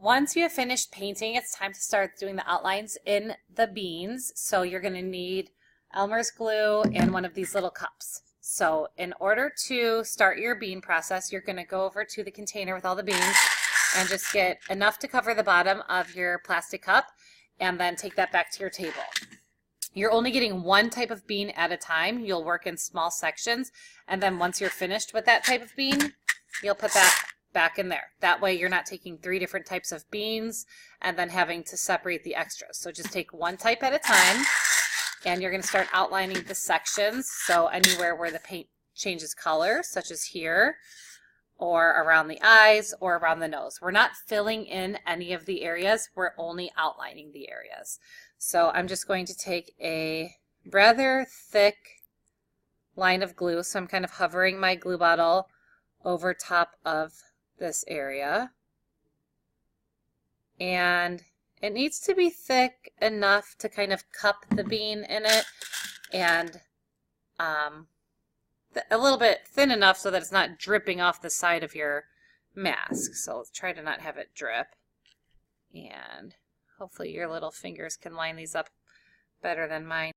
Once you have finished painting, it's time to start doing the outlines in the beans. So you're going to need Elmer's glue and one of these little cups. So in order to start your bean process, you're going to go over to the container with all the beans and just get enough to cover the bottom of your plastic cup and then take that back to your table. You're only getting one type of bean at a time. You'll work in small sections, and then once you're finished with that type of bean, you'll put that back in there. That way you're not taking 3 different types of beans and then having to separate the extras. So just take one type at a time, and you're going to start outlining the sections. So anywhere where the paint changes color, such as here, or around the eyes, or around the nose. We're not filling in any of the areas, we're only outlining the areas. So I'm just going to take a rather thick line of glue, so I'm kind of hovering my glue bottle over top of this area. And it needs to be thick enough to kind of cup the bean in it, and a little bit thin enough so that it's not dripping off the side of your mask. So let's try to not have it drip. And hopefully your little fingers can line these up better than mine.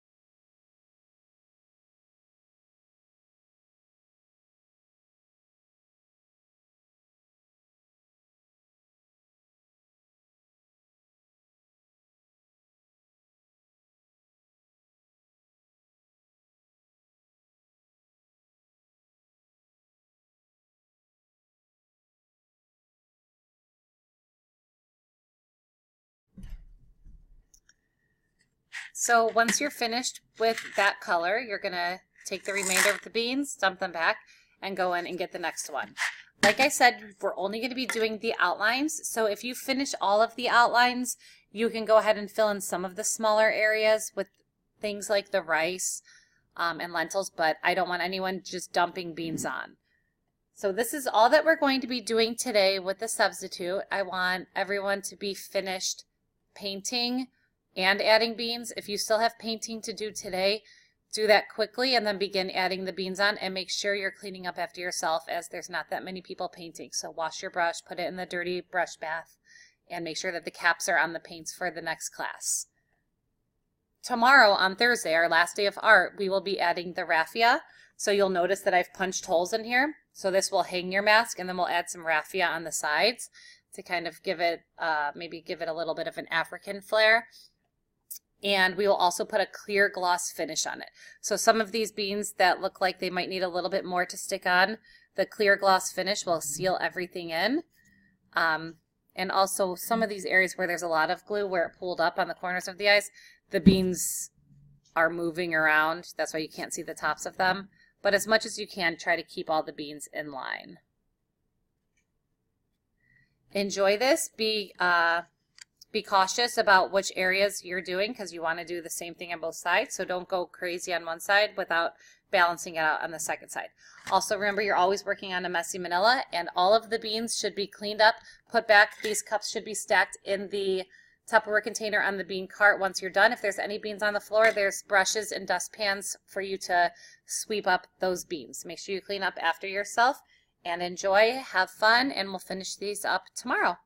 So once you're finished with that color, you're going to take the remainder of the beans, dump them back, and go in and get the next one. Like I said, we're only going to be doing the outlines. So if you finish all of the outlines, you can go ahead and fill in some of the smaller areas with things like the rice and lentils, but I don't want anyone just dumping beans on. So this is all that we're going to be doing today with the substitute. I want everyone to be finished painting and adding beans. If you still have painting to do today, do that quickly and then begin adding the beans on, and make sure you're cleaning up after yourself, as there's not that many people painting. So wash your brush, put it in the dirty brush bath, and make sure that the caps are on the paints for the next class. Tomorrow on Thursday, our last day of art, we will be adding the raffia. So you'll notice that I've punched holes in here. So this will hang your mask, and then we'll add some raffia on the sides to kind of give it, maybe give it a little bit of an African flair. And we will also put a clear gloss finish on it. So some of these beans that look like they might need a little bit more to stick on, the clear gloss finish will seal everything in. And also some of these areas where there's a lot of glue, where it pulled up on the corners of the eyes, the beans are moving around. That's why you can't see the tops of them. But as much as you can, try to keep all the beans in line. Enjoy this. Be cautious about which areas you're doing, because you want to do the same thing on both sides. So don't go crazy on one side without balancing it out on the second side. Also remember, you're always working on a messy manila, and all of the beans should be cleaned up, put back. These cups should be stacked in the Tupperware container on the bean cart once you're done. If there's any beans on the floor, there's brushes and dustpans for you to sweep up those beans. Make sure you clean up after yourself, and enjoy, have fun, and we'll finish these up tomorrow.